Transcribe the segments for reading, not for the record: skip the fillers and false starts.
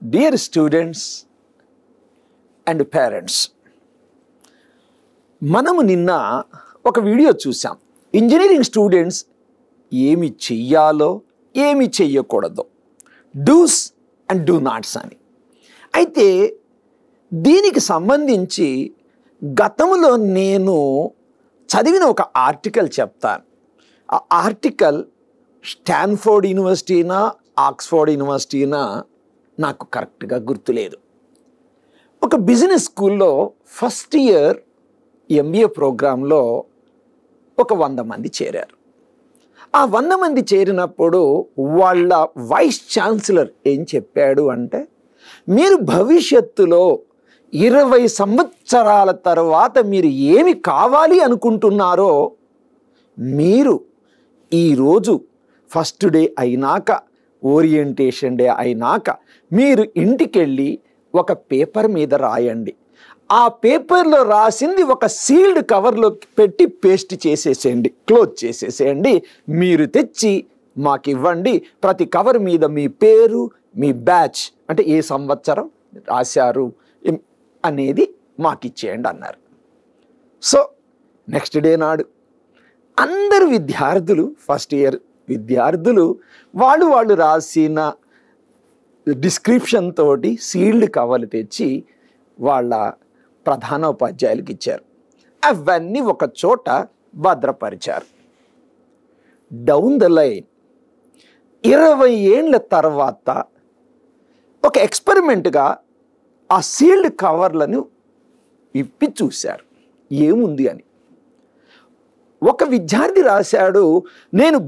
Dear students and parents, మనము నిన్న ఒక వీడియో చూసాం. ఇంజనీరింగ్ స్టూడెంట్స్ ఏమి చెయ్యాలో ఏమి చెయ్యకూడదో, డూస్ అండ్ డూ నాట్స్ అని. అయితే దీనికి సంబంధించి గతంలో నేను చదివిన ఒక ఆర్టికల్ చెప్తాను. ఆ ఆర్టికల్ స్టాన్ఫోర్డ్ యూనివర్సిటీనా ఆక్స్ఫోర్డ్ యూనివర్సిటీనా నాకు కరెక్ట్గా గుర్తులేదు. ఒక బిజినెస్ స్కూల్లో ఫస్ట్ ఇయర్ ఎంబీఏ ప్రోగ్రాంలో ఒక 100 మంది చేరారు. ఆ 100 మంది చేరినప్పుడు వాళ్ళ వైస్ ఛాన్సలర్ ఏం చెప్పాడు అంటే, మీరు భవిష్యత్తులో 20 సంవత్సరాల తర్వాత మీరు ఏమి కావాలి అనుకుంటున్నారో మీరు ఈరోజు ఫస్ట్ డే అయినాక, ఓరియంటేషన్ డే అయినాక మీరు ఇంటికెళ్ళి ఒక పేపర్ మీద రాయండి. ఆ పేపర్లో రాసింది ఒక సీల్డ్ కవర్లో పెట్టి పేస్ట్ చేసేసేయండి, క్లోజ్ చేసేసేయండి. మీరు తెచ్చి మాకు ఇవ్వండి. ప్రతి కవర్ మీద మీ పేరు, మీ బ్యాచ్ అంటే ఏ సంవత్సరం రాశారు అనేది మాకు ఇచ్చేయండి అన్నారు. సో నెక్స్ట్ డే నాడు అందరు విద్యార్థులు, ఫస్ట్ ఇయర్ విద్యార్థులు వాళ్ళు రాసిన డిస్క్రిప్షన్ తోటి సీల్డ్ కవర్లు తెచ్చి వాళ్ళ ప్రధానోపాధ్యాయులకు ఇచ్చారు. అవన్నీ ఒక చోట భద్రపరిచారు. డౌన్ ద లైన్ 20 ఏళ్ళ తర్వాత ఒక ఎక్స్పెరిమెంట్గా ఆ సీల్డ్ కవర్లను ఇప్పి చూశారు ఏముంది అని. ఒక విద్యార్థి రాశాడు, నేను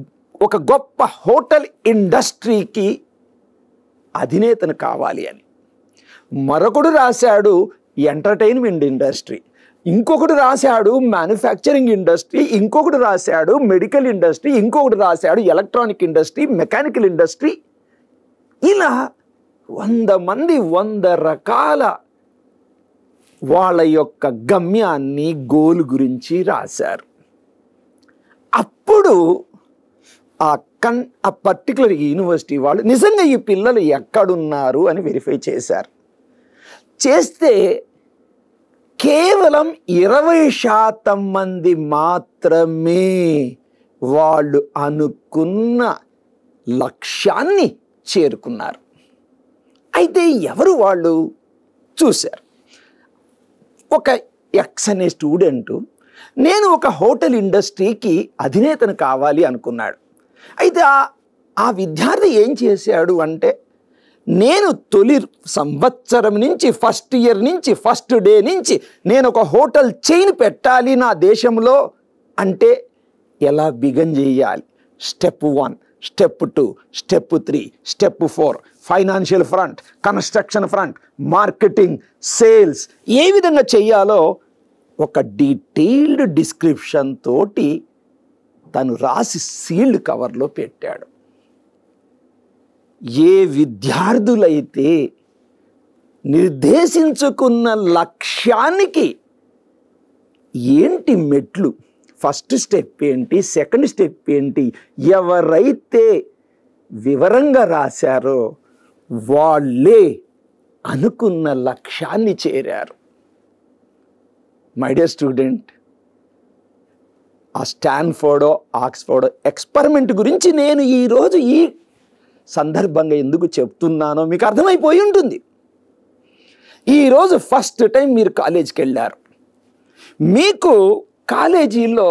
ఒక గొప్ప హోటల్ ఇండస్ట్రీకి అధినేతను కావాలి అని. మరొకడు రాశాడు ఎంటర్టైన్మెంట్ ఇండస్ట్రీ, ఇంకొకడు రాశాడు మ్యానుఫ్యాక్చరింగ్ ఇండస్ట్రీ, ఇంకొకడు రాశాడు మెడికల్ ఇండస్ట్రీ, ఇంకొకటి రాశాడు ఎలక్ట్రానిక్ ఇండస్ట్రీ, మెకానికల్ ఇండస్ట్రీ. ఇలా 100 మంది 100 రకాల వాళ్ళ యొక్క గమ్యాన్ని, గోల్ గురించి రాశారు. అప్పుడు ఆ పర్టికులర్ యూనివర్సిటీ వాళ్ళు నిజంగా ఈ పిల్లలు ఎక్కడున్నారు అని వెరిఫై చేశారు. చేస్తే కేవలం 20% మంది మాత్రమే వాళ్ళు అనుకున్న లక్ష్యాన్ని చేరుకున్నారు. అయితే ఎవరు వాళ్ళు చూశారు. ఒక ఎక్స్ అనే స్టూడెంటు, నేను ఒక హోటల్ ఇండస్ట్రీకి అధినేతను కావాలి అనుకున్నాడు. అయితే ఆ విద్యార్థి ఏం చేశాడు అంటే, నేను తొలి సంవత్సరం నుంచి, ఫస్ట్ ఇయర్ నుంచి, ఫస్ట్ డే నుంచి నేను ఒక హోటల్ చైన్ పెట్టాలి నా దేశంలో అంటే ఎలా బిగన్ చేయాలి, step 1, step 2, step 3, step 4, financial front, construction front, marketing, sales ఏ విధంగా చేయాలో ఒక డీటెయిల్డ్ డిస్క్రిప్షన్ తోటి తను రాసి సీల్డ్ కవర్లో పెట్టాడు. ఏ విద్యార్థులైతే నిర్దేశించుకున్న లక్ష్యానికి ఏంటి మెట్లు, ఫస్ట్ స్టెప్ ఏంటి, సెకండ్ స్టెప్ ఏంటి, ఎవరైతే వివరంగా రాశారో వాళ్ళే అనుకున్న లక్ష్యాన్ని చేరారు. మై డియర్ స్టూడెంట్, ఆ స్టాన్ఫోర్డో ఆక్స్ఫోర్డో ఎక్స్పెరిమెంట్ గురించి నేను ఈరోజు ఈ సందర్భంగా ఎందుకు చెప్తున్నానో మీకు అర్థమైపోయి ఉంటుంది. ఈరోజు ఫస్ట్ టైం మీరు కాలేజీకి వెళ్ళారు. మీకు కాలేజీలో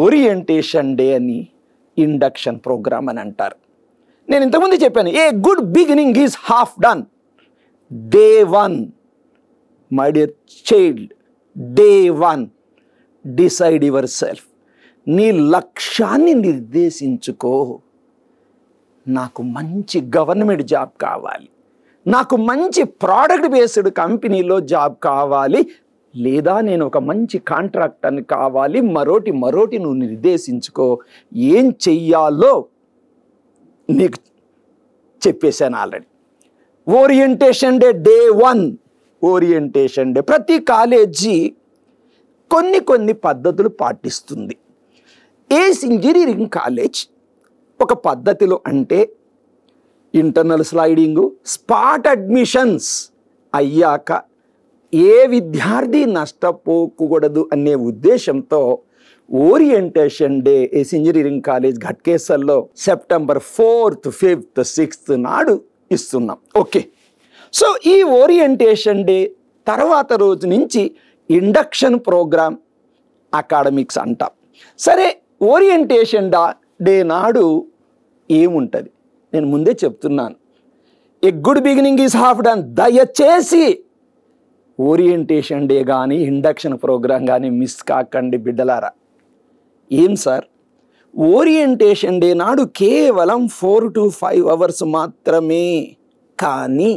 ఓరియంటేషన్ డే అని, ఇండక్షన్ ప్రోగ్రామ్ అని అంటారు. నేను ఇంతకుముందు చెప్పాను, a good beginning is half done. Day 1 my dear child, day 1 decide your self. నీ లక్ష్యాన్ని నిర్దేశించుకో. నాకు మంచి గవర్నమెంట్ జాబ్ కావాలి, నాకు మంచి ప్రోడక్ట్ బేస్డ్ కంపెనీలో జాబ్ కావాలి, లేదా నేను ఒక మంచి కాంట్రాక్టర్ని కావాలి, మరోటి నువ్వు నిర్దేశించుకో. ఏం చెయ్యాలో నీకు చెప్పేశాను already. Orientation day, day 1 orientation day. ప్రతి కాలేజీ కొన్ని పద్ధతులు పాటిస్తుంది. ఏస్ ఇంజనీరింగ్ కాలేజ్ ఒక పద్ధతిలో అంటే ఇంటర్నల్ స్లైడింగు, స్పాట్ అడ్మిషన్స్ అయ్యాక ఏ విద్యార్థి నష్టపోకూడదు అనే ఉద్దేశంతో orientation day ACE engineering college ఘట్కేసర్లో సెప్టెంబర్ 4th, 5th, 6th నాడు ఇస్తున్నాం. ఓకే, సో ఈ ఓరియంటేషన్ డే తర్వాత రోజు నుంచి ఇండక్షన్ ప్రోగ్రామ్ అకాడమిక్స్ అంటాం. సరే, ఓరియంటేషన్ డే నాడు ఏముంటుంది నేను ముందే చెప్తున్నాను. A good beginning is half done. దయచేసి ఓరియంటేషన్ డే కానీ ఇండక్షన్ ప్రోగ్రాం కానీ మిస్ కాకండి బిడ్డలారా. ఏం సార్, ఓరియంటేషన్ డే నాడు కేవలం 4 to 5 hours మాత్రమే, కానీ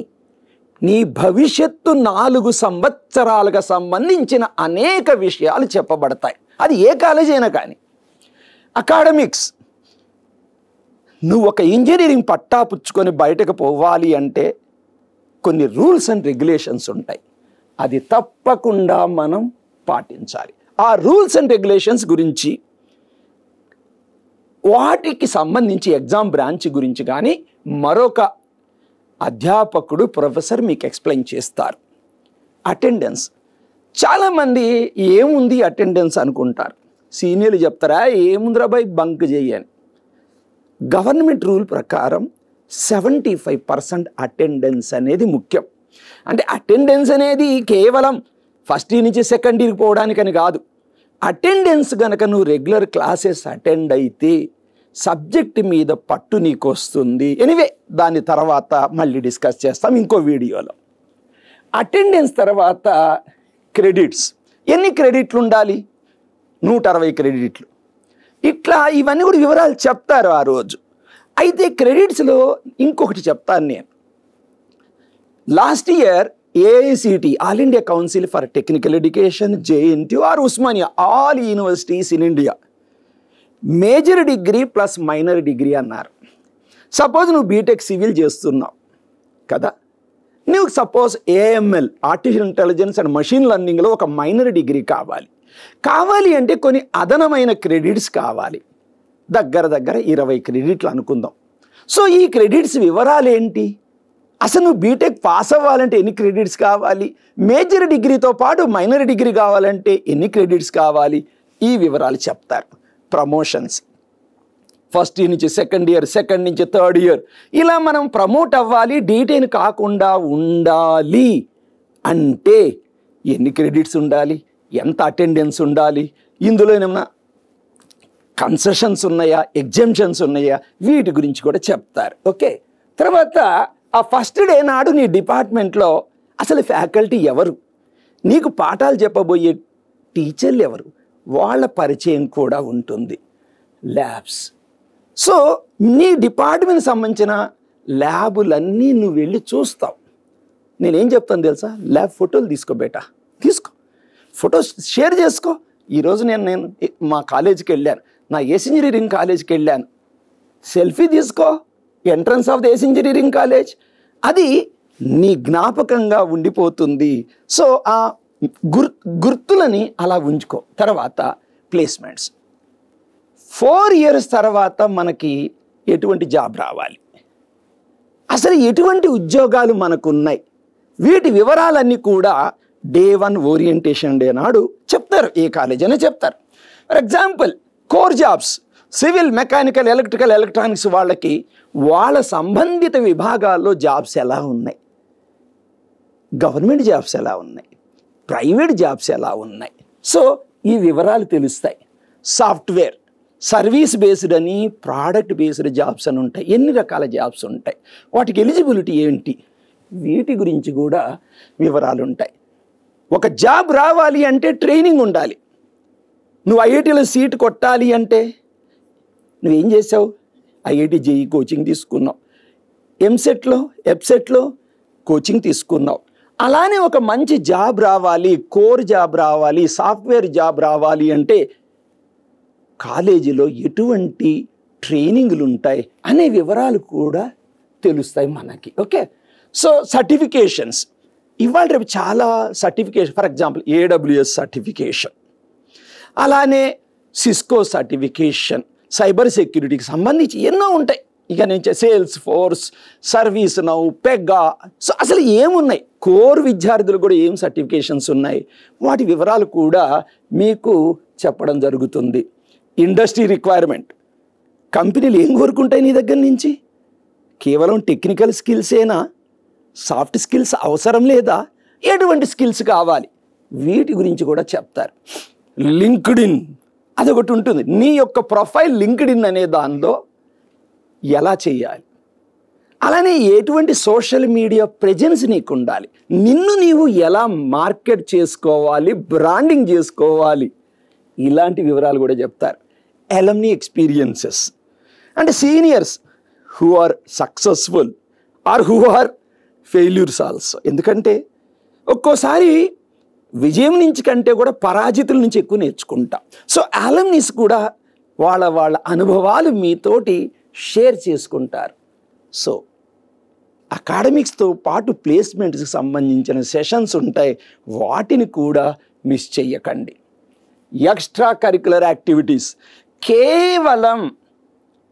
నీ భవిష్యత్తు 4 సంవత్సరాలకు సంబంధించిన అనేక విషయాలు చెప్పబడతాయి. అది ఏ కాలేజ్ అయినా కానీ. అకాడమిక్స్, నువ్వు ఒక ఇంజనీరింగ్ పట్టా పుచ్చుకొని బయటకు పోవాలి అంటే కొన్ని రూల్స్ అండ్ రెగ్యులేషన్స్ ఉంటాయి. అది తప్పకుండా మనం పాటించాలి. ఆ రూల్స్ అండ్ రెగ్యులేషన్స్ గురించి, వాటికి సంబంధించి ఎగ్జామ్ బ్రాంచ్ గురించి కానీ మరొక అధ్యాపకుడు, ప్రొఫెసర్ మీకు ఎక్స్ప్లెయిన్ చేస్తారు. అటెండెన్స్, చాలామంది ఏముంది అటెండెన్స్ అనుకుంటారు. సీనియర్లు చెప్తారా ఏముందిరా బాయ్ బంక్ చేయని. గవర్నమెంట్ రూల్ ప్రకారం 75% అటెండెన్స్ అనేది ముఖ్యం. అంటే అటెండెన్స్ అనేది కేవలం ఫస్ట్ ఇయర్ నుంచి సెకండ్ ఇయర్కి పోవడానికని కాదు. అటెండెన్స్ కనుక నువ్వు రెగ్యులర్ క్లాసెస్ అటెండ్ అయితే సబ్జెక్ట్ మీద పట్టు నీకు వస్తుంది. ఎనీవే, దాని తర్వాత మళ్ళీ డిస్కస్ చేస్తాం ఇంకో వీడియోలో. అటెండెన్స్ తర్వాత క్రెడిట్స్, ఎన్ని క్రెడిట్లు ఉండాలి? 160 క్రెడిట్లు. ఇట్లా ఇవన్నీ కూడా వివరాలు చెప్తారు ఆ రోజు. అయితే క్రెడిట్స్లో ఇంకొకటి చెప్తాను నేను. Last year AICT, all India council for technical education, JNTU or Osmania, all universities in India major degree plus minor degree అన్నారు. సపోజ్ నువ్వు బీటెక్ సివిల్ చేస్తున్నావు కదా, నువ్వు suppose AML, artificial intelligence and machine లెర్నింగ్లో ఒక మైనర్ డిగ్రీ కావాలి అంటే కొన్ని అదనమైన క్రెడిట్స్ కావాలి. దగ్గర 20 క్రెడిట్లు అనుకుందాం. సో ఈ క్రెడిట్స్ వివరాలు ఏంటి? అసలు నువ్వు బీటెక్ పాస్ అవ్వాలంటే ఎన్ని క్రెడిట్స్ కావాలి? మేజర్ డిగ్రీతో పాటు మైనర్ డిగ్రీ కావాలంటే ఎన్ని క్రెడిట్స్ కావాలి? ఈ వివరాలు చెప్తారు. ప్రమోషన్స్, ఫస్ట్ ఇయర్ నుంచి సెకండ్ ఇయర్, సెకండ్ నుంచి థర్డ్ ఇయర్, ఇలా మనం ప్రమోట్ అవ్వాలి, డీటెయిల్ కాకుండా ఉండాలి అంటే ఎన్ని క్రెడిట్స్ ఉండాలి, ఎంత అటెండెన్స్ ఉండాలి, ఇందులో ఏమన్నా కన్సెషన్స్ ఉన్నాయా, ఎగ్జామ్షన్స్ ఉన్నాయా, వీటి గురించి కూడా చెప్తారు. ఓకే, తర్వాత ఆ ఫస్ట్ డే నాడు నీ డిపార్ట్మెంట్లో అసలు ఫ్యాకల్టీ ఎవరు, నీకు పాఠాలు చెప్పబోయే టీచర్లు ఎవరు, వాళ్ళ పరిచయం కూడా ఉంటుంది. ల్యాబ్స్, సో నీ డిపార్ట్మెంట్కి సంబంధించిన ల్యాబులన్నీ నువ్వు వెళ్ళి చూస్తావు. నేనేం చెప్తాను తెలుసా, ల్యాబ్ ఫోటోలు తీసుకో బేటా, తీసుకో, ఫొటోస్ షేర్ చేసుకో. ఈరోజు నేను మా కాలేజీకి వెళ్ళాను, నా ఏసీ ఇంజనీరింగ్ కాలేజీకి వెళ్ళాను, సెల్ఫీ తీసుకో, entrance of the AC engineering college, అది నీ జ్ఞాపకంగా ఉండిపోతుంది. సో ఆ గుర్తులని అలా ఉంచుకో. తర్వాత ప్లేస్మెంట్స్, 4 years తర్వాత మనకి ఎటువంటి జాబ్ రావాలి, అసలు ఎటువంటి ఉద్యోగాలు మనకున్నాయి, వీటి వివరాలన్నీ కూడా డే 1 ఓరియంటేషన్ డే నాడు చెప్తారు. ఏ కాలేజ్ అయినా చెప్తారు. For example core jobs, civil, mechanical, electrical, electronics వాళ్ళకి వాళ్ళ సంబంధిత విభాగాల్లో జాబ్స్ ఎలా ఉన్నాయి, గవర్నమెంట్ జాబ్స్ ఎలా ఉన్నాయి, ప్రైవేట్ జాబ్స్ ఎలా ఉన్నాయి, సో ఈ వివరాలు తెలుస్తాయి. సాఫ్ట్వేర్, సర్వీస్ బేస్డ్ అని, ప్రోడక్ట్ బేస్డ్ జాబ్స్ అని ఉంటాయి. ఎన్ని రకాల జాబ్స్ ఉంటాయి, వాటికి ఎలిజిబిలిటీ ఏంటి, వీటి గురించి కూడా వివరాలు ఉంటాయి. ఒక జాబ్ రావాలి అంటే ట్రైనింగ్ ఉండాలి. నువ్వు ఐఐటీలో సీట్ కొట్టాలి అంటే నువ్వేం చేసావు, IIT JEE కోచింగ్ తీసుకున్నావు, ఎంసెట్లో, ఎఫ్సెట్లో కోచింగ్ తీసుకున్నావు. అలానే ఒక మంచి జాబ్ రావాలి, కోర్ జాబ్ రావాలి, సాఫ్ట్వేర్ జాబ్ రావాలి అంటే కాలేజీలో ఎటువంటి ట్రైనింగ్లు ఉంటాయి అనే వివరాలు కూడా తెలుస్తాయి మనకి. ఓకే, సో సర్టిఫికేషన్స్, ఇవాళ రేపు చాలా certification, for example AWS certification, అలానే సిస్కో సర్టిఫికేషన్, సైబర్ సెక్యూరిటీకి సంబంధించి ఎన్నో ఉంటాయి. ఇక నుంచి Salesforce, ServiceNow, Pega. So అసలు ఏమున్నాయి, కోర్ విద్యార్థులు కూడా ఏం సర్టిఫికేషన్స్ ఉన్నాయి, వాటి వివరాలు కూడా మీకు చెప్పడం జరుగుతుంది. ఇండస్ట్రీ రిక్వైర్మెంట్, కంపెనీలు ఏం కోరుకుంటాయి నీ దగ్గర నుంచి? కేవలం టెక్నికల్ స్కిల్సేనా? సాఫ్ట్ స్కిల్స్ అవసరం లేదా? ఎటువంటి స్కిల్స్ కావాలి, వీటి గురించి కూడా చెప్తారు. లింక్డ్ఇన్ అదొకటి ఉంటుంది. నీ యొక్క ప్రొఫైల్ లింక్డ్ఇన్ అనే దానిలో ఎలా చేయాలి, అలానే ఎటువంటి సోషల్ మీడియా ప్రెజెన్స్ నీకు ఉండాలి, నిన్ను నీవు ఎలా మార్కెట్ చేసుకోవాలి, బ్రాండింగ్ చేసుకోవాలి, ఇలాంటి వివరాలు కూడా చెప్తారు. అలమ్నీ ఎక్స్పీరియన్సెస్ అంటే seniors who are successful or who are failures also. ఎందుకంటే ఒక్కోసారి విజయం నుంచి కంటే కూడా పరాజితుల నుంచి ఎక్కువ నేర్చుకుంటాం. సో అలమ్నీస్ కూడా వాళ్ళ అనుభవాలు మీతోటి షేర్ చేసుకుంటారు. సో అకాడమిక్స్తో పాటు ప్లేస్మెంట్స్కి సంబంధించిన సెషన్స్ ఉంటాయి, వాటిని కూడా మిస్ చెయ్యకండి. ఎక్స్ట్రా కరిక్యులర్ యాక్టివిటీస్, కేవలం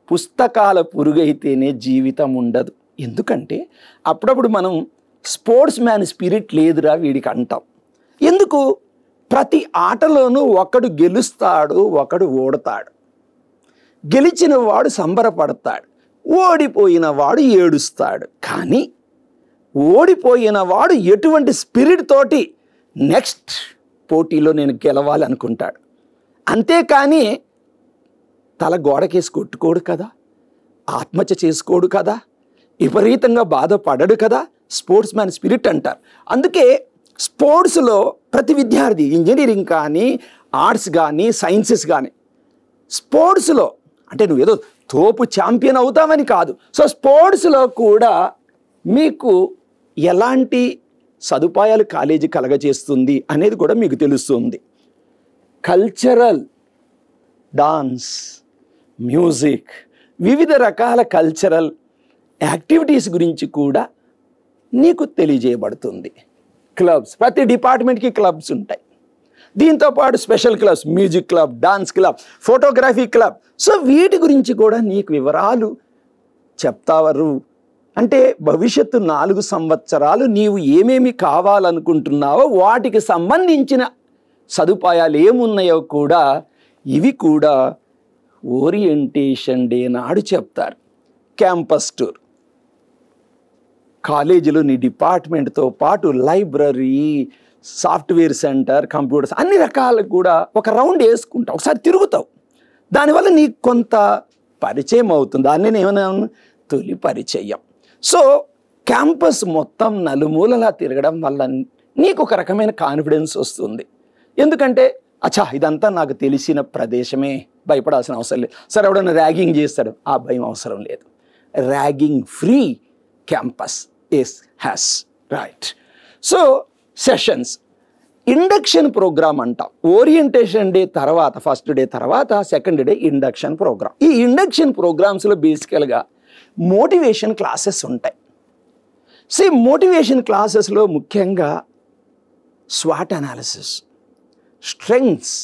పుస్తకాల పురుగైతేనే జీవితం ఉండదు. ఎందుకంటే అప్పుడప్పుడు మనం స్పోర్ట్స్ మ్యాన్ స్పిరిట్ లేదురా వీడికి అంటాం. ఎందుకు? ప్రతి ఆటలోనూ ఒకడు గెలుస్తాడు, ఒకడు ఓడతాడు. గెలిచిన వాడు సంబరపడతాడు, ఓడిపోయిన వాడు ఏడుస్తాడు. కానీ ఓడిపోయిన వాడు ఎటువంటి స్పిరిట్ తోటి నెక్స్ట్ పోటీలో నేను గెలవాలి అనుకుంటాడు. అంతేకాని తల గోడకేసి కొట్టుకోడు కదా, ఆత్మహత్య చేసుకోడు కదా, విపరీతంగా బాధపడడు కదా. స్పోర్ట్స్ మ్యాన్ స్పిరిట్ అంటారు. అందుకే స్పోర్ట్స్లో ప్రతి విద్యార్థి, ఇంజనీరింగ్ కానీ, ఆర్ట్స్ కానీ, సైన్సెస్ కానీ, స్పోర్ట్స్లో అంటే నువ్వేదో తోపు ఛాంపియన్ అవుతామని కాదు. సో స్పోర్ట్స్లో కూడా మీకు ఎలాంటి సదుపాయాలు కాలేజీ కలగజేస్తుంది అనేది కూడా మీకు తెలుస్తుంది. కల్చరల్, డాన్స్, మ్యూజిక్, వివిధ రకాల కల్చరల్ యాక్టివిటీస్ గురించి కూడా నీకు తెలియజేయబడుతుంది. క్లబ్స్, ప్రతి డిపార్ట్మెంట్కి క్లబ్స్ ఉంటాయి. దీంతోపాటు special clubs, music club, dance club, photography club. So వీటి గురించి కూడా నీకు వివరాలు చెప్తావారు. అంటే భవిష్యత్తు 4 సంవత్సరాలు నీవు ఏమేమి కావాలనుకుంటున్నావో వాటికి సంబంధించిన సదుపాయాలు ఏమున్నాయో కూడా ఇవి కూడా ఓరియంటేషన్ డే నాడు చెప్తారు. క్యాంపస్ టూర్, కాలేజీలో నీ డిపార్ట్మెంట్తో పాటు లైబ్రరీ, సాఫ్ట్వేర్ సెంటర్, కంప్యూటర్స్ అన్ని రకాలు కూడా ఒక రౌండ్ వేసుకుంటావు, ఒకసారి తిరుగుతావు. దానివల్ల నీకు కొంత పరిచయం అవుతుంది. దాన్ని నేను ఏమైనా తొలి పరిచయం. సో క్యాంపస్ మొత్తం నలుమూలలా తిరగడం వల్ల నీకు ఒక రకమైన కాన్ఫిడెన్స్ వస్తుంది. ఎందుకంటే అచ్చా ఇదంతా నాకు తెలిసిన ప్రదేశమే, భయపడాల్సిన అవసరం లేదు. సరే ఎవడన్నా ర్యాగింగ్ చేస్తాడు, ఆ భయం అవసరం లేదు. Ragging free campus has right. So sessions, induction programme అంటాం. ఓరియంటేషన్ డే తర్వాత, ఫస్ట్ డే తర్వాత సెకండ్ డే ఇండక్షన్ ప్రోగ్రామ్. ఈ ఇండక్షన్ ప్రోగ్రామ్స్లో బేసికల్గా మోటివేషన్ క్లాసెస్ ఉంటాయి. మోటివేషన్ క్లాసెస్లో ముఖ్యంగా స్వాట్ analysis, strengths,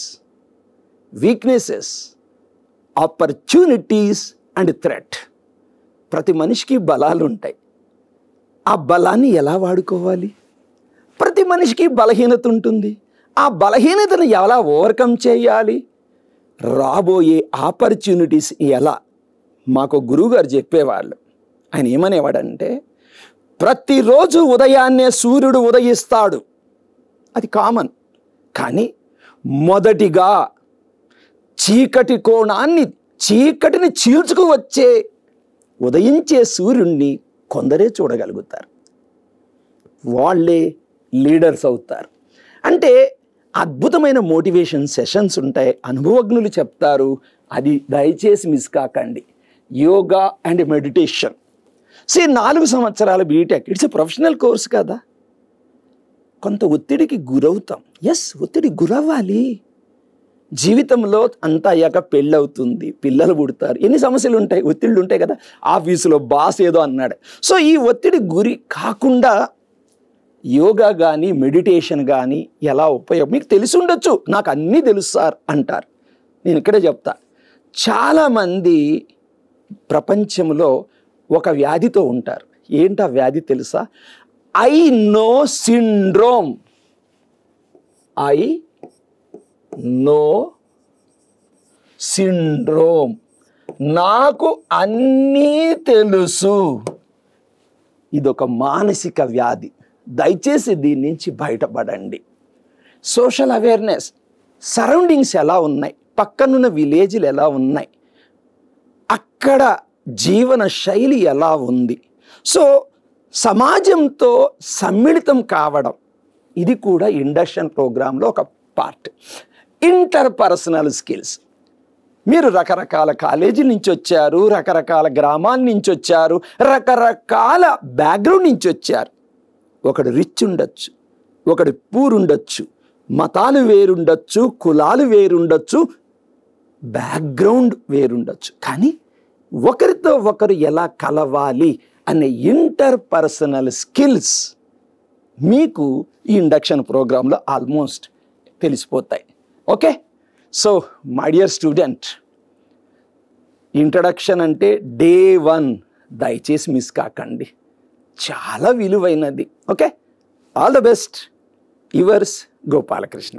weaknesses, opportunities and threat. ప్రతి మనిషికి బలాలు ఉంటాయి, ఆ బలాన్ని ఎలా వాడుకోవాలి? ప్రతి మనిషికి బలహీనత ఉంటుంది, ఆ బలహీనతను ఎలా ఓవర్కమ్ చేయాలి? రాబోయే ఆపర్చునిటీస్ ఎలా? మాకు గురువుగారు చెప్పేవాళ్ళు. ఆయన ఏమనేవాడంటే, ప్రతిరోజు ఉదయాన్నే సూర్యుడు ఉదయిస్తాడు, అది కామన్. కానీ మొదటిగా చీకటిని చీల్చుకు వచ్చే ఉదయించే సూర్యుడిని కొందరే చూడగలుగుతారు, వాళ్ళే లీడర్స్ అవుతారు. అంటే అద్భుతమైన మోటివేషన్ సెషన్స్ ఉంటాయి, అనుభవజ్ఞులు చెప్తారు. అది దయచేసి మిస్ కాకండి. Yoga and meditation. 4 సంవత్సరాల B Tech, it's a professional course కదా. కొంత ఒత్తిడికి గురవుతాం. ఒత్తిడి గురవ్వాలి. జీవితంలో అంతా అయ్యాక పెళ్ళి అవుతుంది, పిల్లలు పుడతారు, ఎన్ని సమస్యలు ఉంటాయి, ఒత్తిళ్ళు ఉంటాయి కదా. ఆఫీసులో బాస్ ఏదో అన్నాడు. సో ఈ ఒత్తిడి గురి కాకుండా యోగా కానీ మెడిటేషన్ కానీ ఎలా ఉపయోగం మీకు తెలిసి ఉండొచ్చు. నాకు అన్నీ తెలుసు సార్ అంటారు. నేను ఇక్కడే చెప్తా, చాలామంది ప్రపంచంలో ఒక వ్యాధితో ఉంటారు. ఏంటా వ్యాధి తెలుసా? I know syndrome. I know syndrome. నాకు అన్నీ తెలుసు. ఇదొక మానసిక వ్యాధి. దయచేసి దీని నుంచి బయటపడండి. సోషల్ అవేర్నెస్, సరౌండింగ్స్ ఎలా ఉన్నాయి, పక్కనున్న విలేజ్లు ఎలా ఉన్నాయి, అక్కడ జీవన శైలి ఎలా ఉంది, సో సమాజంతో సమ్మిళితం కావడం, ఇది కూడా ఇండక్షన్ ప్రోగ్రాంలో ఒక పార్ట్. ఇంటర్పర్సనల్ స్కిల్స్, మీరు రకరకాల కాలేజీల నుంచి వచ్చారు, రకరకాల గ్రామాల నుంచి వచ్చారు, రకరకాల బ్యాక్గ్రౌండ్ నుంచి వచ్చారు. ఒకడు రిచ్ ఉండొచ్చు, ఒకడు పూర్ ఉండొచ్చు, మతాలు వేరుండొచ్చు, కులాలు వేరుండొచ్చు, బ్యాక్గ్రౌండ్ వేరుండొచ్చు. కానీ ఒకరితో ఒకరు ఎలా కలవాలి అనే ఇంటర్పర్సనల్ స్కిల్స్ మీకు ఈ ఇండక్షన్ ప్రోగ్రాంలో ఆల్మోస్ట్ తెలిసిపోతాయి. Okay, so my dear student, introduction అంటే డే 1 దయచేసి మిస్ కాకండి, చాలా విలువైనది. Okay, all the best. Yours Gopalakrishna.